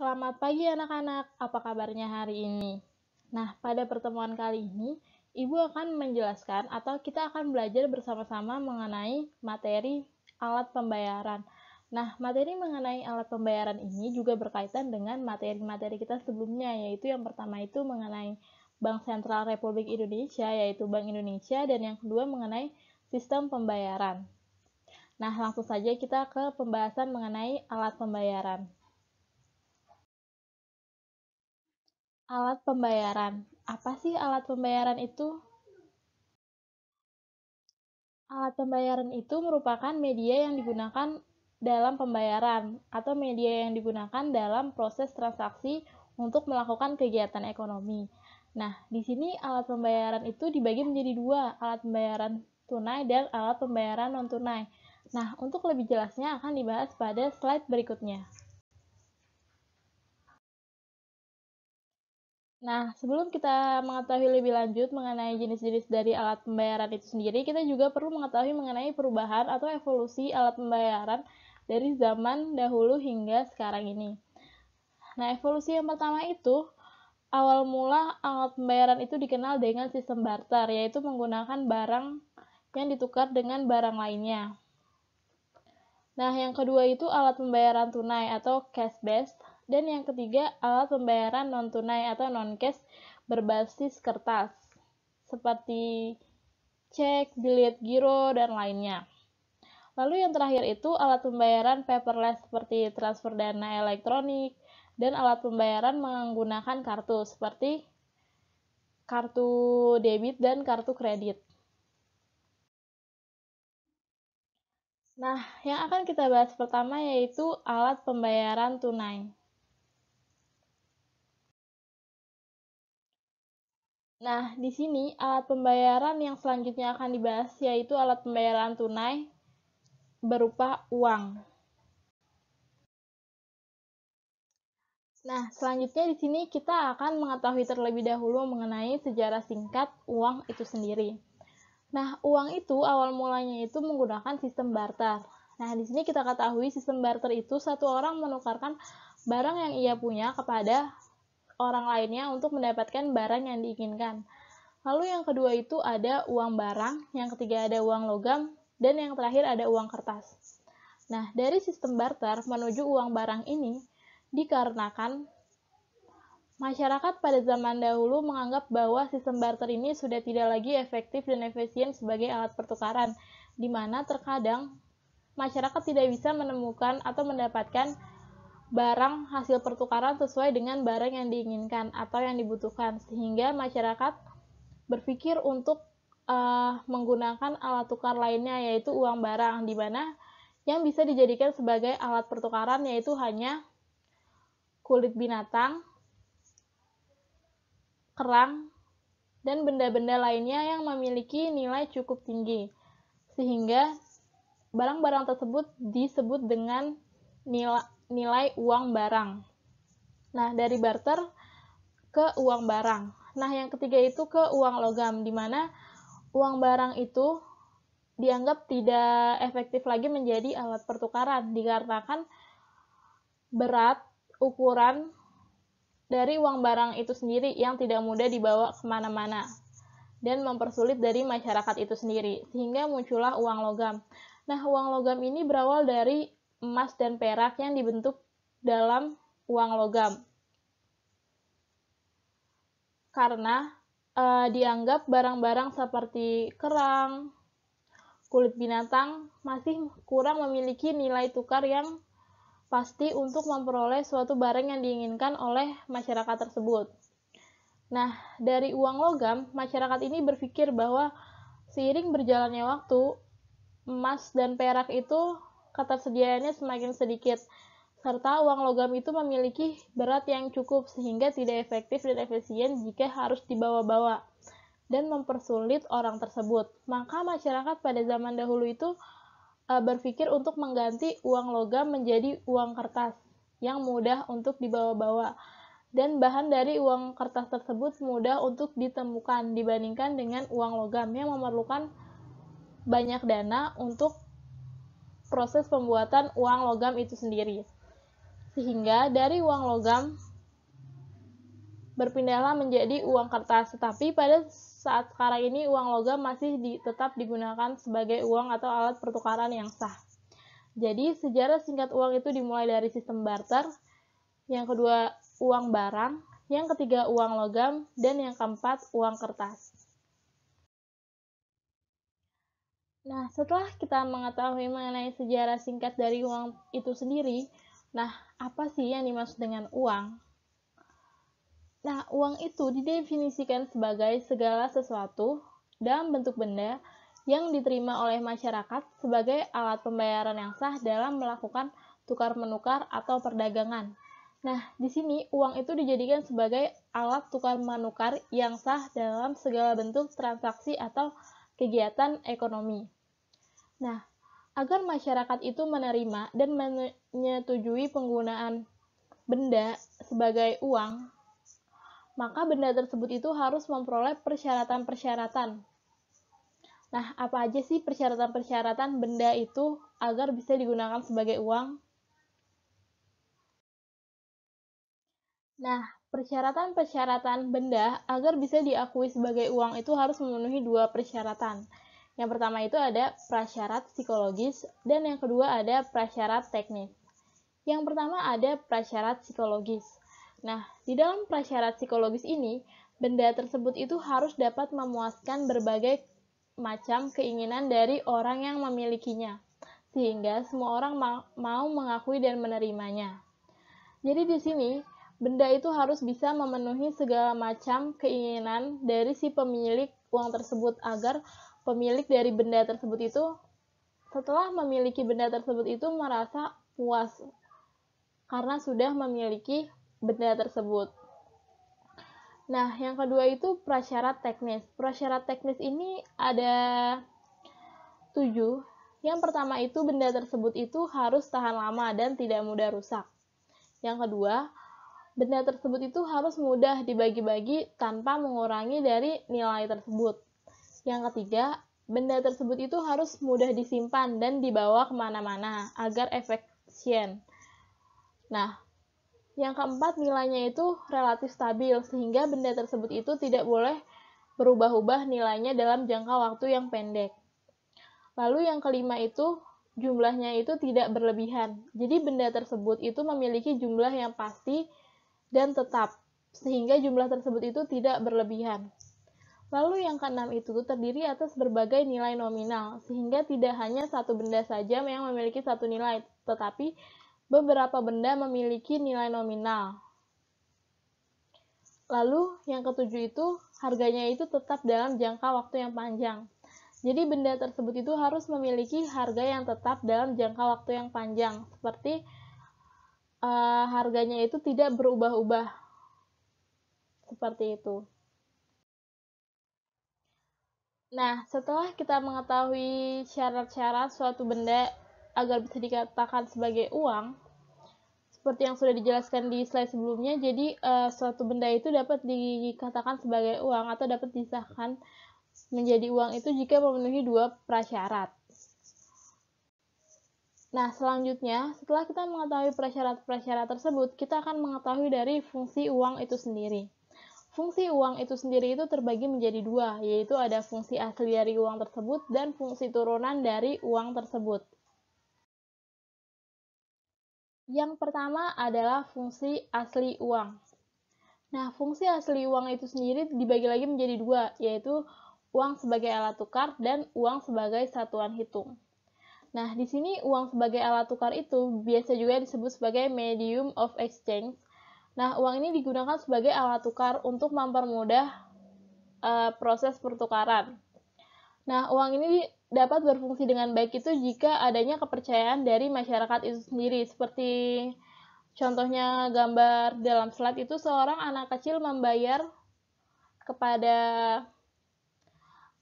Selamat pagi anak-anak, apa kabarnya hari ini? Nah, pada pertemuan kali ini, Ibu akan menjelaskan atau kita akan belajar bersama-sama mengenai materi alat pembayaran. Nah, materi mengenai alat pembayaran ini juga berkaitan dengan materi-materi kita sebelumnya, yaitu yang pertama itu mengenai Bank Sentral Republik Indonesia, yaitu Bank Indonesia, dan yang kedua mengenai sistem pembayaran. Nah, langsung saja kita ke pembahasan mengenai alat pembayaran. Alat pembayaran. Apa sih alat pembayaran itu? Alat pembayaran itu merupakan media yang digunakan dalam pembayaran atau media yang digunakan dalam proses transaksi untuk melakukan kegiatan ekonomi. Nah, di sini alat pembayaran itu dibagi menjadi dua, alat pembayaran tunai dan alat pembayaran non-tunai. Nah, untuk lebih jelasnya akan dibahas pada slide berikutnya. Nah, sebelum kita mengetahui lebih lanjut mengenai jenis-jenis dari alat pembayaran itu sendiri, kita juga perlu mengetahui mengenai perubahan atau evolusi alat pembayaran dari zaman dahulu hingga sekarang ini. Nah, evolusi yang pertama itu, awal mula alat pembayaran itu dikenal dengan sistem barter, yaitu menggunakan barang yang ditukar dengan barang lainnya. Nah, yang kedua itu alat pembayaran tunai atau cash based, dan yang ketiga alat pembayaran non-tunai atau non-cash berbasis kertas, seperti cek, bilet giro, dan lainnya. Lalu yang terakhir itu alat pembayaran paperless seperti transfer dana elektronik, dan alat pembayaran menggunakan kartu seperti kartu debit dan kartu kredit. Nah, yang akan kita bahas pertama yaitu alat pembayaran tunai. Nah, di sini alat pembayaran yang selanjutnya akan dibahas yaitu alat pembayaran tunai berupa uang. Nah, selanjutnya di sini kita akan mengetahui terlebih dahulu mengenai sejarah singkat uang itu sendiri. Nah, uang itu awal mulanya itu menggunakan sistem barter. Nah, di sini kita ketahui sistem barter itu satu orang menukarkan barang yang ia punya kepada orang lainnya untuk mendapatkan barang yang diinginkan. Lalu yang kedua itu ada uang barang, yang ketiga ada uang logam, dan yang terakhir ada uang kertas. Nah, dari sistem barter menuju uang barang ini dikarenakan masyarakat pada zaman dahulu menganggap bahwa sistem barter ini sudah tidak lagi efektif dan efisien sebagai alat pertukaran, di mana terkadang masyarakat tidak bisa menemukan atau mendapatkan barang hasil pertukaran sesuai dengan barang yang diinginkan atau yang dibutuhkan, sehingga masyarakat berpikir untuk menggunakan alat tukar lainnya yaitu uang barang, di mana yang bisa dijadikan sebagai alat pertukaran yaitu hanya kulit binatang, kerang, dan benda-benda lainnya yang memiliki nilai cukup tinggi, sehingga barang-barang tersebut disebut dengan nilai uang barang. Nah, dari barter ke uang barang. Nah, yang ketiga itu ke uang logam, di mana uang barang itu dianggap tidak efektif lagi menjadi alat pertukaran dikarenakan berat ukuran dari uang barang itu sendiri yang tidak mudah dibawa kemana-mana dan mempersulit dari masyarakat itu sendiri, sehingga muncullah uang logam. Nah, uang logam ini berawal dari emas dan perak yang dibentuk dalam uang logam. Karena dianggap barang-barang seperti kerang, kulit binatang masih kurang memiliki nilai tukar yang pasti untuk memperoleh suatu barang yang diinginkan oleh masyarakat tersebut. Nah, dari uang logam, masyarakat ini berpikir bahwa seiring berjalannya waktu, emas dan perak itu ketersediaannya semakin sedikit, serta uang logam itu memiliki berat yang cukup sehingga tidak efektif dan efisien jika harus dibawa-bawa dan mempersulit orang tersebut. Maka masyarakat pada zaman dahulu itu berpikir untuk mengganti uang logam menjadi uang kertas yang mudah untuk dibawa-bawa, dan bahan dari uang kertas tersebut mudah untuk ditemukan dibandingkan dengan uang logam yang memerlukan banyak dana untuk proses pembuatan uang logam itu sendiri. sehingga dari uang logam berpindahlah menjadi uang kertas. Tetapi pada saat sekarang ini uang logam masih tetap digunakan sebagai uang atau alat pertukaran yang sah. Jadi sejarah singkat uang itu dimulai dari sistem barter, yang kedua uang barang, yang ketiga uang logam, dan yang keempat uang kertas. Nah, setelah kita mengetahui mengenai sejarah singkat dari uang itu sendiri, nah, apa sih yang dimaksud dengan uang? Nah, uang itu didefinisikan sebagai segala sesuatu dalam bentuk benda yang diterima oleh masyarakat sebagai alat pembayaran yang sah dalam melakukan tukar-menukar atau perdagangan. Nah, di sini uang itu dijadikan sebagai alat tukar-menukar yang sah dalam segala bentuk transaksi atau kegiatan ekonomi. Nah, agar masyarakat itu menerima dan menyetujui penggunaan benda sebagai uang, maka benda tersebut itu harus memperoleh persyaratan-persyaratan. Nah, apa aja sih persyaratan-persyaratan benda itu agar bisa digunakan sebagai uang? Nah, persyaratan-persyaratan benda agar bisa diakui sebagai uang itu harus memenuhi dua persyaratan. Yang pertama itu ada prasyarat psikologis dan yang kedua ada prasyarat teknis. Yang pertama ada prasyarat psikologis. Nah, di dalam prasyarat psikologis ini, benda tersebut itu harus dapat memuaskan berbagai macam keinginan dari orang yang memilikinya, sehingga semua orang mau mengakui dan menerimanya. Jadi di sini, benda itu harus bisa memenuhi segala macam keinginan dari si pemilik uang tersebut agar pemilik dari benda tersebut itu setelah memiliki benda tersebut itu merasa puas karena sudah memiliki benda tersebut. Nah, yang kedua itu prasyarat teknis. Prasyarat teknis ini ada 7. Yang pertama itu benda tersebut itu harus tahan lama dan tidak mudah rusak. Yang kedua, benda tersebut itu harus mudah dibagi-bagi tanpa mengurangi dari nilai tersebut. Yang ketiga, benda tersebut itu harus mudah disimpan dan dibawa kemana-mana agar efisien. Nah, yang keempat, nilainya itu relatif stabil, sehingga benda tersebut itu tidak boleh berubah-ubah nilainya dalam jangka waktu yang pendek. Lalu yang kelima itu, jumlahnya itu tidak berlebihan. Jadi benda tersebut itu memiliki jumlah yang pasti dan tetap, sehingga jumlah tersebut itu tidak berlebihan. Lalu yang keenam itu terdiri atas berbagai nilai nominal, sehingga tidak hanya satu benda saja yang memiliki satu nilai, tetapi beberapa benda memiliki nilai nominal. Lalu yang ketujuh itu harganya itu tetap dalam jangka waktu yang panjang. Jadi benda tersebut itu harus memiliki harga yang tetap dalam jangka waktu yang panjang, seperti harganya itu tidak berubah-ubah. Seperti itu. Nah, setelah kita mengetahui syarat-syarat suatu benda agar bisa dikatakan sebagai uang, seperti yang sudah dijelaskan di slide sebelumnya, jadi suatu benda itu dapat dikatakan sebagai uang atau dapat disahkan menjadi uang itu jika memenuhi dua prasyarat. Nah, selanjutnya, setelah kita mengetahui prasyarat-prasyarat tersebut, kita akan mengetahui dari fungsi uang itu sendiri. Fungsi uang itu sendiri itu terbagi menjadi dua, yaitu ada fungsi asli dari uang tersebut dan fungsi turunan dari uang tersebut. Yang pertama adalah fungsi asli uang. Nah, fungsi asli uang itu sendiri dibagi lagi menjadi dua, yaitu uang sebagai alat tukar dan uang sebagai satuan hitung. Nah, di sini uang sebagai alat tukar itu biasa juga disebut sebagai medium of exchange. Nah, uang ini digunakan sebagai alat tukar untuk mempermudah proses pertukaran. Nah, uang ini dapat berfungsi dengan baik itu jika adanya kepercayaan dari masyarakat itu sendiri. Seperti contohnya gambar dalam slide itu seorang anak kecil membayar kepada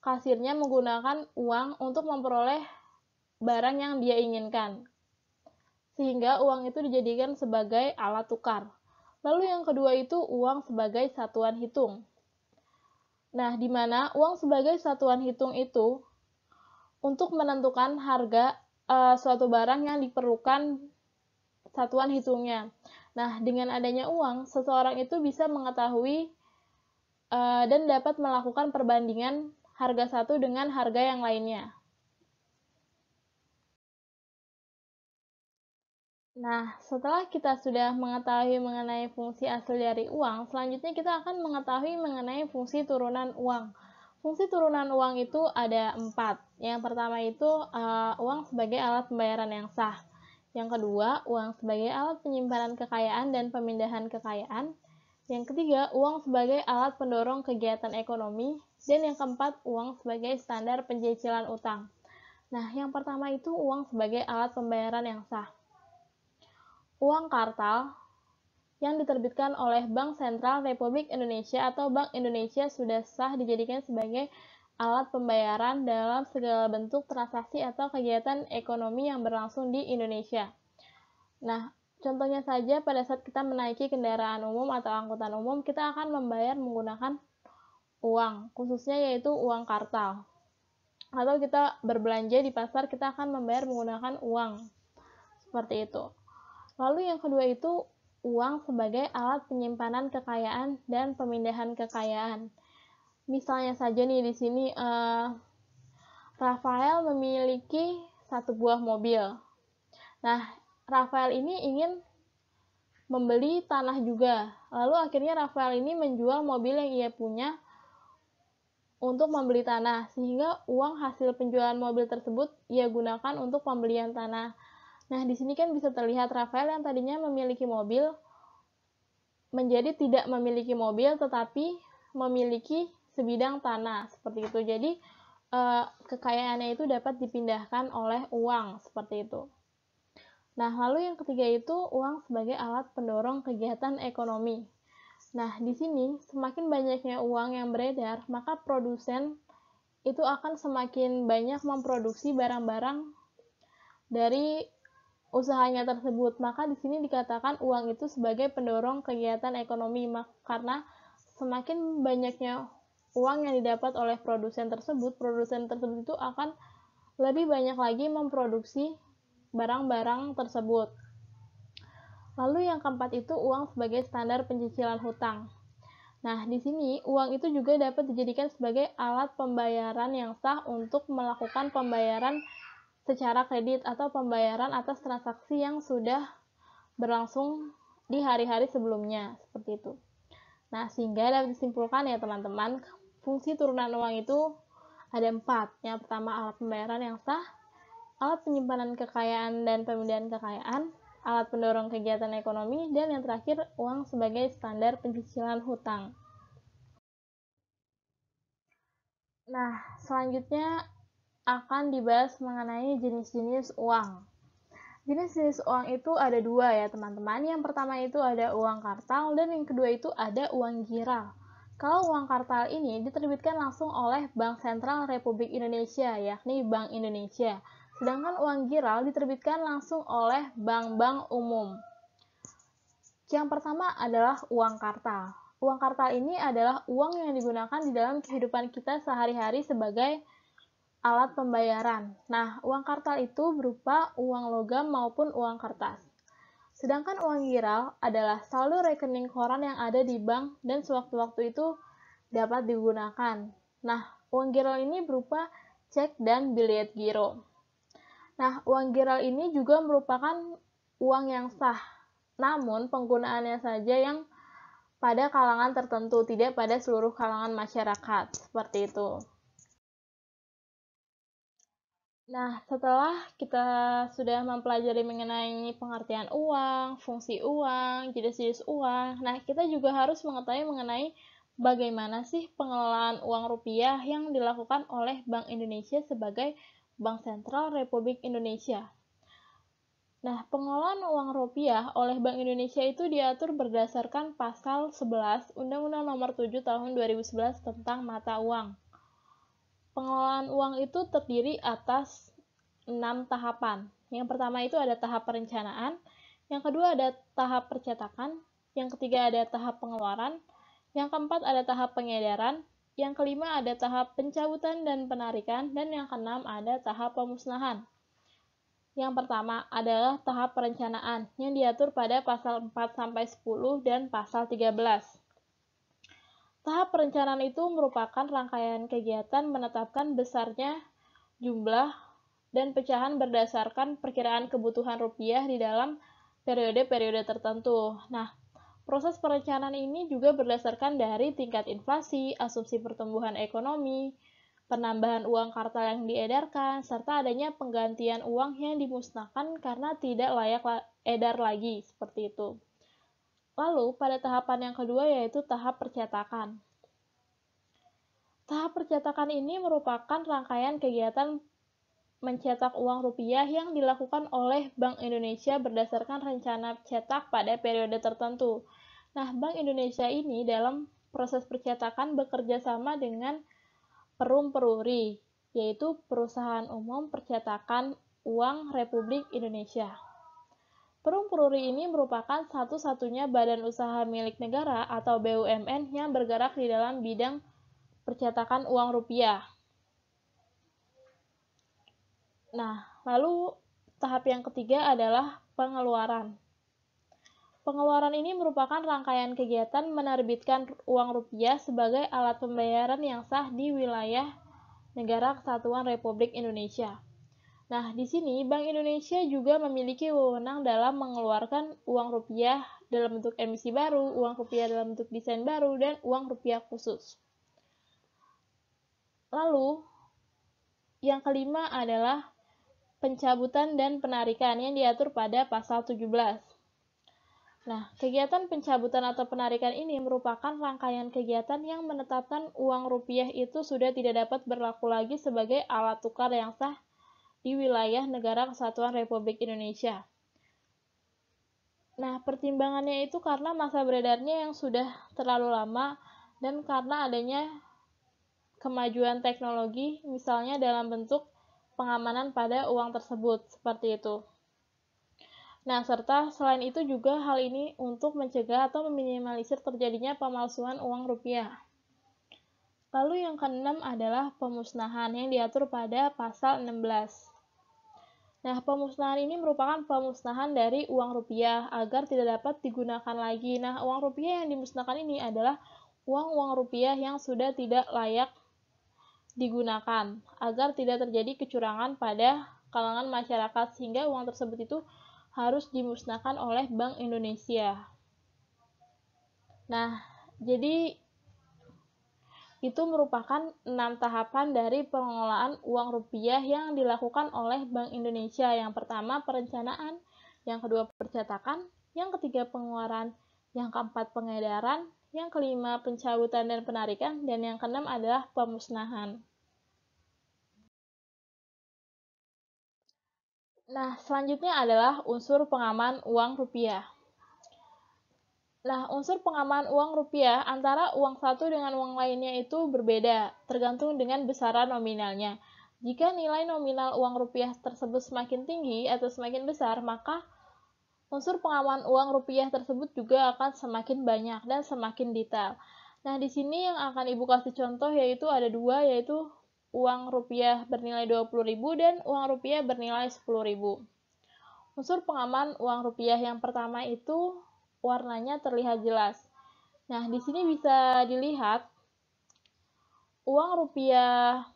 kasirnya menggunakan uang untuk memperoleh barang yang dia inginkan. Sehingga uang itu dijadikan sebagai alat tukar. Lalu yang kedua itu uang sebagai satuan hitung. Nah, di mana uang sebagai satuan hitung itu untuk menentukan harga suatu barang yang diperlukan satuan hitungnya. Nah, dengan adanya uang, seseorang itu bisa mengetahui dan dapat melakukan perbandingan harga satu dengan harga yang lainnya. Nah, setelah kita sudah mengetahui mengenai fungsi asli dari uang, selanjutnya kita akan mengetahui mengenai fungsi turunan uang. Fungsi turunan uang itu ada 4. Yang pertama itu uang sebagai alat pembayaran yang sah. Yang kedua, uang sebagai alat penyimpanan kekayaan dan pemindahan kekayaan. Yang ketiga, uang sebagai alat pendorong kegiatan ekonomi. Dan yang keempat, uang sebagai standar pencicilan utang. Nah, yang pertama itu uang sebagai alat pembayaran yang sah. Uang kartal yang diterbitkan oleh Bank Sentral Republik Indonesia atau Bank Indonesia sudah sah dijadikan sebagai alat pembayaran dalam segala bentuk transaksi atau kegiatan ekonomi yang berlangsung di Indonesia. Nah, contohnya saja pada saat kita menaiki kendaraan umum atau angkutan umum, kita akan membayar menggunakan uang, khususnya yaitu uang kartal. Atau kita berbelanja di pasar, kita akan membayar menggunakan uang. Seperti itu. Lalu yang kedua itu uang sebagai alat penyimpanan kekayaan dan pemindahan kekayaan. Misalnya saja nih di sini Rafael memiliki satu buah mobil. Nah, Rafael ini ingin membeli tanah juga. Lalu akhirnya Rafael ini menjual mobil yang ia punya untuk membeli tanah, sehingga uang hasil penjualan mobil tersebut ia gunakan untuk pembelian tanah. Nah, di sini kan bisa terlihat Rafael yang tadinya memiliki mobil menjadi tidak memiliki mobil tetapi memiliki sebidang tanah seperti itu. Jadi kekayaannya itu dapat dipindahkan oleh uang seperti itu. Nah, lalu yang ketiga itu uang sebagai alat pendorong kegiatan ekonomi. Nah, di sini semakin banyaknya uang yang beredar, maka produsen itu akan semakin banyak memproduksi barang-barang dari usahanya tersebut. Maka di sini dikatakan uang itu sebagai pendorong kegiatan ekonomi, karena semakin banyaknya uang yang didapat oleh produsen tersebut itu akan lebih banyak lagi memproduksi barang-barang tersebut. Lalu yang keempat itu uang sebagai standar pencicilan hutang. Nah, di sini uang itu juga dapat dijadikan sebagai alat pembayaran yang sah untuk melakukan pembayaran secara kredit atau pembayaran atas transaksi yang sudah berlangsung di hari-hari sebelumnya, seperti itu. Nah, sehingga dapat disimpulkan ya teman-teman, fungsi turunan uang itu ada 4. Yang pertama, alat pembayaran yang sah, alat penyimpanan kekayaan dan pemindahan kekayaan, alat pendorong kegiatan ekonomi, dan yang terakhir, uang sebagai standar pencicilan hutang. Nah, selanjutnya akan dibahas mengenai jenis-jenis uang. Jenis-jenis uang itu ada 2 ya teman-teman. Yang pertama itu ada uang kartal dan yang kedua itu ada uang giral. Kalau uang kartal ini diterbitkan langsung oleh Bank Sentral Republik Indonesia, yakni Bank Indonesia. Sedangkan uang giral diterbitkan langsung oleh bank-bank umum. Yang pertama adalah uang kartal. Uang kartal ini adalah uang yang digunakan di dalam kehidupan kita sehari-hari sebagai alat pembayaran. Nah, uang kartal itu berupa uang logam maupun uang kertas. Sedangkan uang giral adalah saldo rekening koran yang ada di bank dan sewaktu-waktu itu dapat digunakan. Nah, uang giral ini berupa cek dan bilet giro. Nah, uang giral ini juga merupakan uang yang sah, namun penggunaannya saja yang pada kalangan tertentu, tidak pada seluruh kalangan masyarakat, seperti itu. Nah, setelah kita sudah mempelajari mengenai pengertian uang, fungsi uang, jenis-jenis uang, nah kita juga harus mengetahui mengenai bagaimana sih pengelolaan uang rupiah yang dilakukan oleh Bank Indonesia sebagai Bank Sentral Republik Indonesia. Nah, pengelolaan uang rupiah oleh Bank Indonesia itu diatur berdasarkan pasal 11 Undang-Undang Nomor 7 Tahun 2011 tentang mata uang. Pengelolaan uang itu terdiri atas 6 tahapan. Yang pertama itu ada tahap perencanaan, yang kedua ada tahap percetakan, yang ketiga ada tahap pengeluaran, yang keempat ada tahap pengedaran, yang kelima ada tahap pencabutan dan penarikan, dan yang keenam ada tahap pemusnahan. Yang pertama adalah tahap perencanaan yang diatur pada pasal 4-10 dan pasal 13. Tahap perencanaan itu merupakan rangkaian kegiatan menetapkan besarnya jumlah dan pecahan berdasarkan perkiraan kebutuhan rupiah di dalam periode-periode tertentu. Nah, proses perencanaan ini juga berdasarkan dari tingkat inflasi, asumsi pertumbuhan ekonomi, penambahan uang kartal yang diedarkan, serta adanya penggantian uang yang dimusnahkan karena tidak layak edar lagi, seperti itu. Lalu, pada tahapan yang kedua yaitu tahap percetakan. Tahap percetakan ini merupakan rangkaian kegiatan mencetak uang rupiah yang dilakukan oleh Bank Indonesia berdasarkan rencana cetak pada periode tertentu. Nah, Bank Indonesia ini dalam proses percetakan bekerja sama dengan Perum Peruri, yaitu Perusahaan Umum Percetakan Uang Republik Indonesia. Perum Peruri ini merupakan satu-satunya badan usaha milik negara atau BUMN yang bergerak di dalam bidang percetakan uang rupiah. Nah, lalu tahap yang ketiga adalah pengeluaran. Pengeluaran ini merupakan rangkaian kegiatan menerbitkan uang rupiah sebagai alat pembayaran yang sah di wilayah Negara Kesatuan Republik Indonesia. Nah, di sini Bank Indonesia juga memiliki wewenang dalam mengeluarkan uang rupiah dalam bentuk emisi baru, uang rupiah dalam bentuk desain baru, dan uang rupiah khusus. Lalu, yang kelima adalah pencabutan dan penarikan yang diatur pada pasal 17. Nah, kegiatan pencabutan atau penarikan ini merupakan rangkaian kegiatan yang menetapkan uang rupiah itu sudah tidak dapat berlaku lagi sebagai alat tukar yang sah di wilayah Negara Kesatuan Republik Indonesia. Nah, pertimbangannya itu karena masa beredarnya yang sudah terlalu lama dan karena adanya kemajuan teknologi, misalnya dalam bentuk pengamanan pada uang tersebut, seperti itu. Nah, serta selain itu juga hal ini untuk mencegah atau meminimalisir terjadinya pemalsuan uang rupiah. Lalu yang keenam adalah pemusnahan yang diatur pada pasal 16. Nah, pemusnahan ini merupakan pemusnahan dari uang rupiah agar tidak dapat digunakan lagi. Nah, uang rupiah yang dimusnahkan ini adalah uang-uang rupiah yang sudah tidak layak digunakan agar tidak terjadi kecurangan pada kalangan masyarakat sehingga uang tersebut itu harus dimusnahkan oleh Bank Indonesia. Nah, jadi itu merupakan 6 tahapan dari pengelolaan uang rupiah yang dilakukan oleh Bank Indonesia. Yang pertama perencanaan, yang kedua percetakan, yang ketiga pengeluaran, yang keempat pengedaran, yang kelima pencabutan dan penarikan, dan yang keenam adalah pemusnahan. Nah, selanjutnya adalah unsur pengaman uang rupiah. Nah, unsur pengaman uang rupiah antara uang satu dengan uang lainnya itu berbeda, tergantung dengan besaran nominalnya. Jika nilai nominal uang rupiah tersebut semakin tinggi atau semakin besar, maka unsur pengaman uang rupiah tersebut juga akan semakin banyak dan semakin detail. Nah, di sini yang akan Ibu kasih contoh yaitu ada dua, yaitu uang rupiah bernilai 20.000 dan uang rupiah bernilai 10.000. Unsur pengaman uang rupiah yang pertama itu warnanya terlihat jelas. Nah, di sini bisa dilihat uang rupiah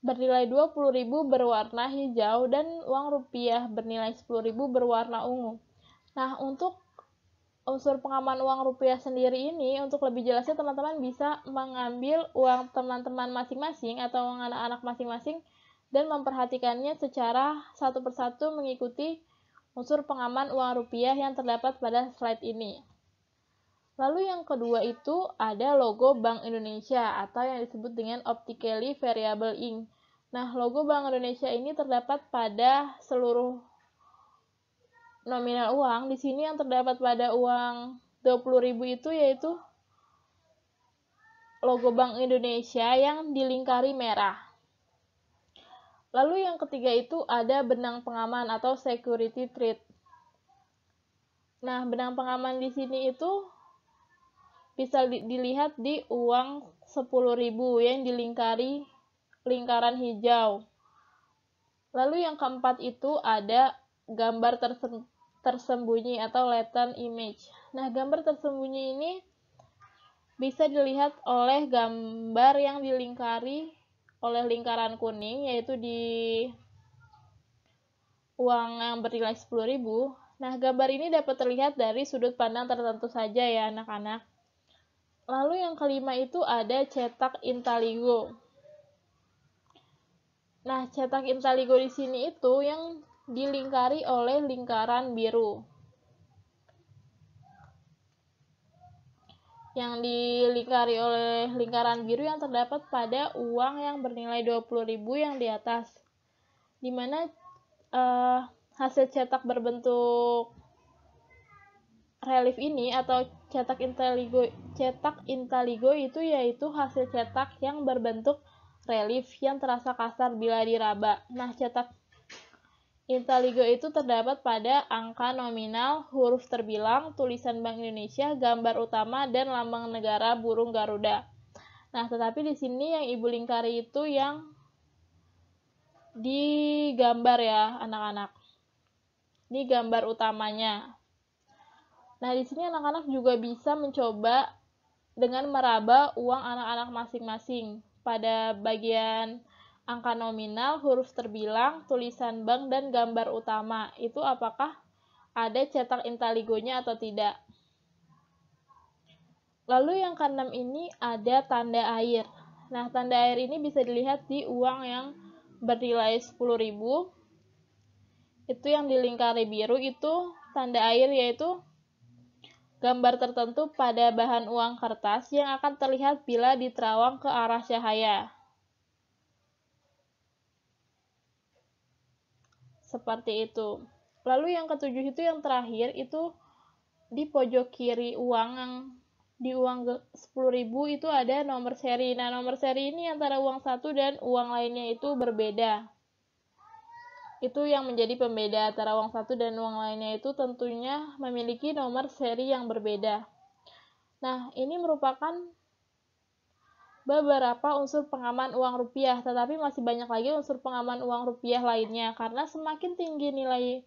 bernilai 20.000 berwarna hijau dan uang rupiah bernilai 10.000 berwarna ungu. Nah, untuk unsur pengaman uang rupiah sendiri ini, untuk lebih jelasnya teman-teman bisa mengambil uang teman-teman masing-masing atau uang anak-anak masing-masing dan memperhatikannya secara satu persatu mengikuti unsur pengaman uang rupiah yang terdapat pada slide ini. Lalu yang kedua itu ada logo Bank Indonesia atau yang disebut dengan Optically Variable Ink. Nah, logo Bank Indonesia ini terdapat pada seluruh nominal uang. Di sini yang terdapat pada uang 20.000 itu yaitu logo Bank Indonesia yang dilingkari merah. Lalu yang ketiga itu ada benang pengaman atau security thread. Nah, benang pengaman di sini itu bisa dilihat di uang 10.000 yang dilingkari lingkaran hijau. Lalu yang keempat itu ada gambar tersembunyi atau latent image. Nah, gambar tersembunyi ini bisa dilihat oleh gambar yang dilingkari oleh lingkaran kuning, yaitu di uang yang bernilai 10.000. Nah, gambar ini dapat terlihat dari sudut pandang tertentu saja ya anak-anak. Lalu yang kelima itu ada cetak Intaligo. Nah, cetak Intaligo di sini itu yang dilingkari oleh lingkaran biru. Yang dilingkari oleh lingkaran biru yang terdapat pada uang yang bernilai 20.000 yang di atas. Dimana hasil cetak berbentuk relief ini atau cetak Intaligo itu yaitu hasil cetak yang berbentuk relief yang terasa kasar bila diraba. Nah, cetak Intaligo itu terdapat pada angka nominal, huruf terbilang, tulisan Bank Indonesia, gambar utama, dan lambang negara burung Garuda. Nah, tetapi di sini yang Ibu lingkari itu yang digambar ya, anak-anak. Ini gambar utamanya. Nah, di sini anak-anak juga bisa mencoba dengan meraba uang anak-anak masing-masing pada bagian angka nominal, huruf terbilang, tulisan bank, dan gambar utama. Itu apakah ada cetak Intaligonya atau tidak. Lalu yang keenam ini ada tanda air. Nah, tanda air ini bisa dilihat di uang yang bernilai 10.000. Itu yang dilingkari biru itu tanda air, yaitu gambar tertentu pada bahan uang kertas yang akan terlihat bila diterawang ke arah cahaya. Seperti itu. Lalu yang ketujuh itu yang terakhir itu di pojok kiri uang yang di uang 10.000 itu ada nomor seri. Nah, nomor seri ini antara uang satu dan uang lainnya itu berbeda. Itu yang menjadi pembeda antara uang satu dan uang lainnya itu tentunya memiliki nomor seri yang berbeda. Nah, ini merupakan beberapa unsur pengaman uang rupiah, tetapi masih banyak lagi unsur pengaman uang rupiah lainnya, karena semakin tinggi nilai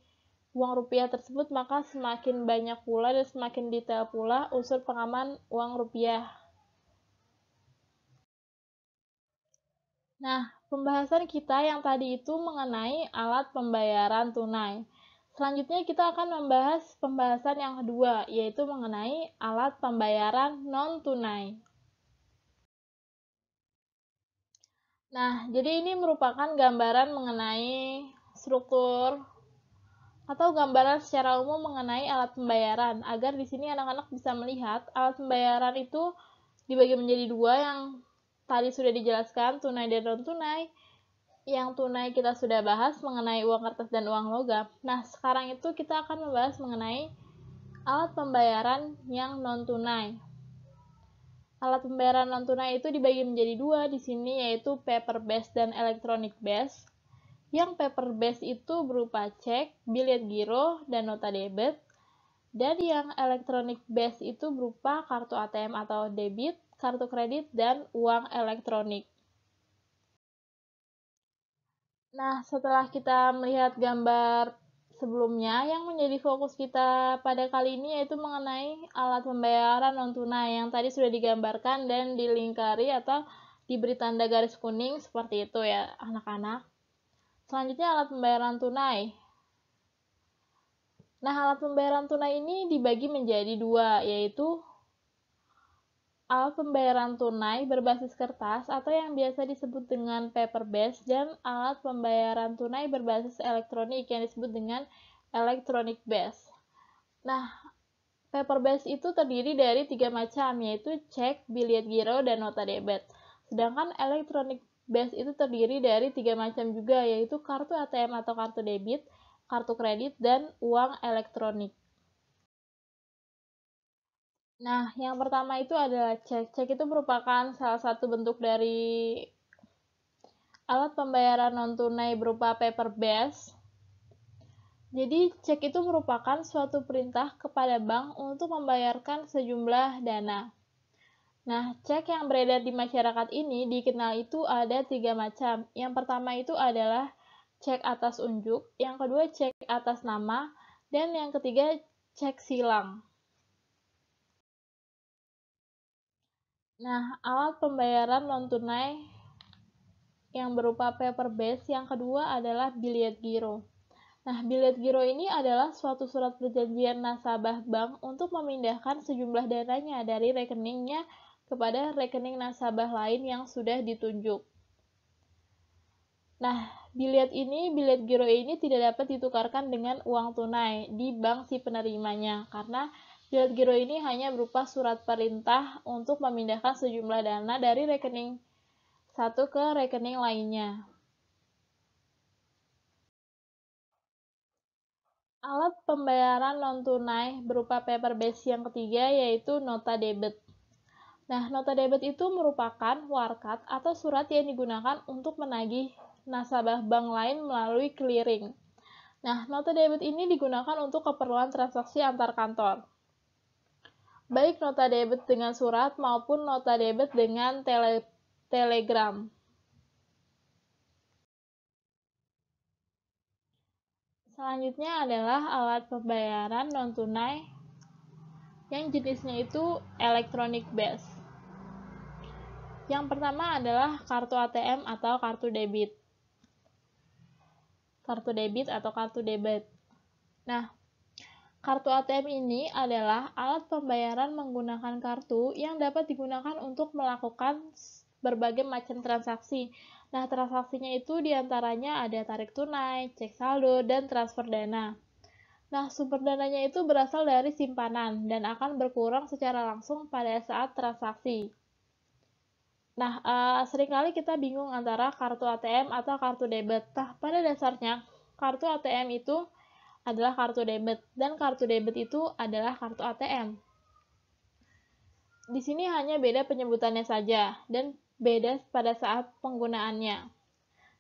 uang rupiah tersebut, maka semakin banyak pula dan semakin detail pula unsur pengaman uang rupiah. Nah, pembahasan kita yang tadi itu mengenai alat pembayaran tunai. Selanjutnya kita akan membahas pembahasan yang kedua, yaitu mengenai alat pembayaran non-tunai. Nah, jadi ini merupakan gambaran mengenai struktur atau gambaran secara umum mengenai alat pembayaran, agar di sini anak-anak bisa melihat alat pembayaran itu dibagi menjadi dua, yang tadi sudah dijelaskan, tunai dan non-tunai. Yang tunai kita sudah bahas mengenai uang kertas dan uang logam. Nah, sekarang itu kita akan membahas mengenai alat pembayaran yang non-tunai. Alat pembayaran non-tunai itu dibagi menjadi dua di sini, yaitu paper based dan electronic based. Yang paper based itu berupa cek, bilet giro, dan nota debit. Dan yang electronic based itu berupa kartu ATM atau debit, kartu kredit, dan uang elektronik. Nah, setelah kita melihat gambar sebelumnya, yang menjadi fokus kita pada kali ini yaitu mengenai alat pembayaran non-tunai yang tadi sudah digambarkan dan dilingkari atau diberi tanda garis kuning seperti itu ya anak-anak. Selanjutnya alat pembayaran tunai. Nah, alat pembayaran tunai ini dibagi menjadi dua, yaitu alat pembayaran tunai berbasis kertas atau yang biasa disebut dengan paper based, dan alat pembayaran tunai berbasis elektronik yang disebut dengan electronic based. Nah, paper based itu terdiri dari 3 macam, yaitu cek, bilet giro, dan nota debit. Sedangkan electronic based itu terdiri dari 3 macam juga, yaitu kartu ATM atau kartu debit, kartu kredit, dan uang elektronik. Nah, yang pertama itu adalah cek. Cek itu merupakan salah satu bentuk dari alat pembayaran non-tunai berupa paper based. Jadi, cek itu merupakan suatu perintah kepada bank untuk membayarkan sejumlah dana. Nah, cek yang beredar di masyarakat ini dikenal itu ada 3 macam. Yang pertama itu adalah cek atas unjuk, yang kedua cek atas nama, dan yang ketiga cek silang. Nah, alat pembayaran non-tunai yang berupa paper base yang kedua adalah biliet giro. Nah, biliet giro ini adalah suatu surat perjanjian nasabah bank untuk memindahkan sejumlah dananya dari rekeningnya kepada rekening nasabah lain yang sudah ditunjuk. Nah, biliet giro ini tidak dapat ditukarkan dengan uang tunai di bank si penerimanya, karena biliet giro ini hanya berupa surat perintah untuk memindahkan sejumlah dana dari rekening satu ke rekening lainnya. Alat pembayaran non-tunai berupa paper base yang ketiga yaitu nota debit. Nah, nota debit itu merupakan warkat atau surat yang digunakan untuk menagih nasabah bank lain melalui clearing. Nah, nota debit ini digunakan untuk keperluan transaksi antar kantor. Baik nota debit dengan surat maupun nota debit dengan telegram. Selanjutnya adalah alat pembayaran non-tunai yang jenisnya itu electronic base. Yang pertama adalah kartu ATM atau kartu debit. Kartu debit atau kartu debit. Nah, kartu ATM ini adalah alat pembayaran menggunakan kartu yang dapat digunakan untuk melakukan berbagai macam transaksi. Nah, transaksinya itu diantaranya ada tarik tunai, cek saldo, dan transfer dana. Nah, sumber dananya itu berasal dari simpanan dan akan berkurang secara langsung pada saat transaksi. Nah, seringkali kita bingung antara kartu ATM atau kartu debit. Nah, pada dasarnya, kartu ATM itu adalah kartu debit, dan kartu debit itu adalah kartu ATM. Di sini hanya beda penyebutannya saja, dan beda pada saat penggunaannya.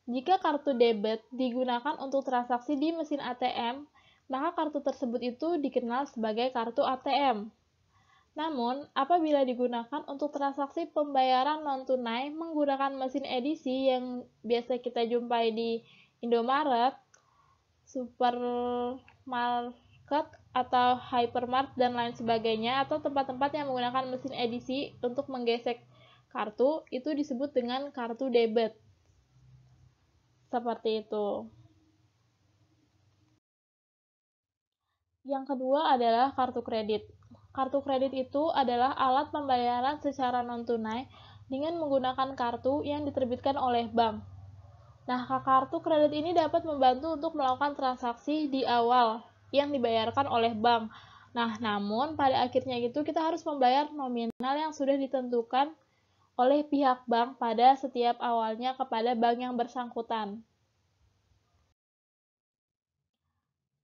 Jika kartu debit digunakan untuk transaksi di mesin ATM, maka kartu tersebut itu dikenal sebagai kartu ATM. Namun, apabila digunakan untuk transaksi pembayaran non-tunai menggunakan mesin edisi yang biasa kita jumpai di Indomaret, supermarket, atau hypermart, dan lain sebagainya, atau tempat-tempat yang menggunakan mesin edisi untuk menggesek kartu, itu disebut dengan kartu debit. Seperti itu. Yang kedua adalah kartu kredit. Kartu kredit itu adalah alat pembayaran secara non-tunai dengan menggunakan kartu yang diterbitkan oleh bank. Nah, kartu kredit ini dapat membantu untuk melakukan transaksi di awal yang dibayarkan oleh bank. Nah, namun pada akhirnya itu kita harus membayar nominal yang sudah ditentukan oleh pihak bank pada setiap awalnya kepada bank yang bersangkutan.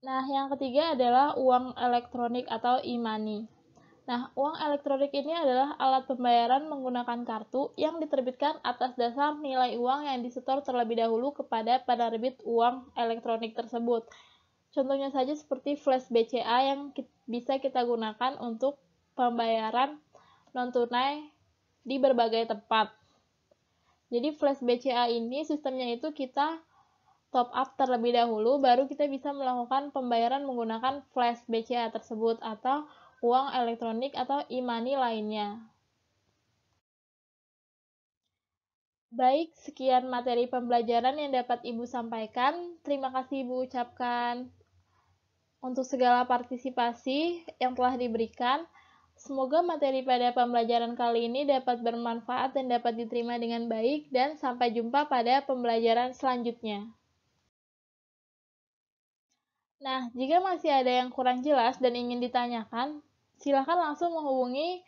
Nah, yang ketiga adalah uang elektronik atau e-money. Nah, uang elektronik ini adalah alat pembayaran menggunakan kartu yang diterbitkan atas dasar nilai uang yang disetor terlebih dahulu kepada penerbit uang elektronik tersebut. Contohnya saja seperti flash BCA yang bisa kita gunakan untuk pembayaran non-tunai di berbagai tempat. Jadi flash BCA ini sistemnya itu kita top up terlebih dahulu, baru kita bisa melakukan pembayaran menggunakan flash BCA tersebut atau uang elektronik atau e-money lainnya. Baik, sekian materi pembelajaran yang dapat Ibu sampaikan. Terima kasih Ibu ucapkan untuk segala partisipasi yang telah diberikan. Semoga materi pada pembelajaran kali ini dapat bermanfaat dan dapat diterima dengan baik, dan sampai jumpa pada pembelajaran selanjutnya. Nah, jika masih ada yang kurang jelas dan ingin ditanyakan, silakan langsung menghubungi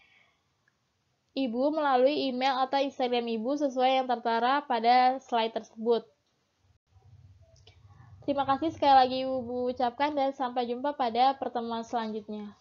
Ibu melalui email atau Instagram Ibu sesuai yang tertera pada slide tersebut. Terima kasih sekali lagi Ibu ucapkan dan sampai jumpa pada pertemuan selanjutnya.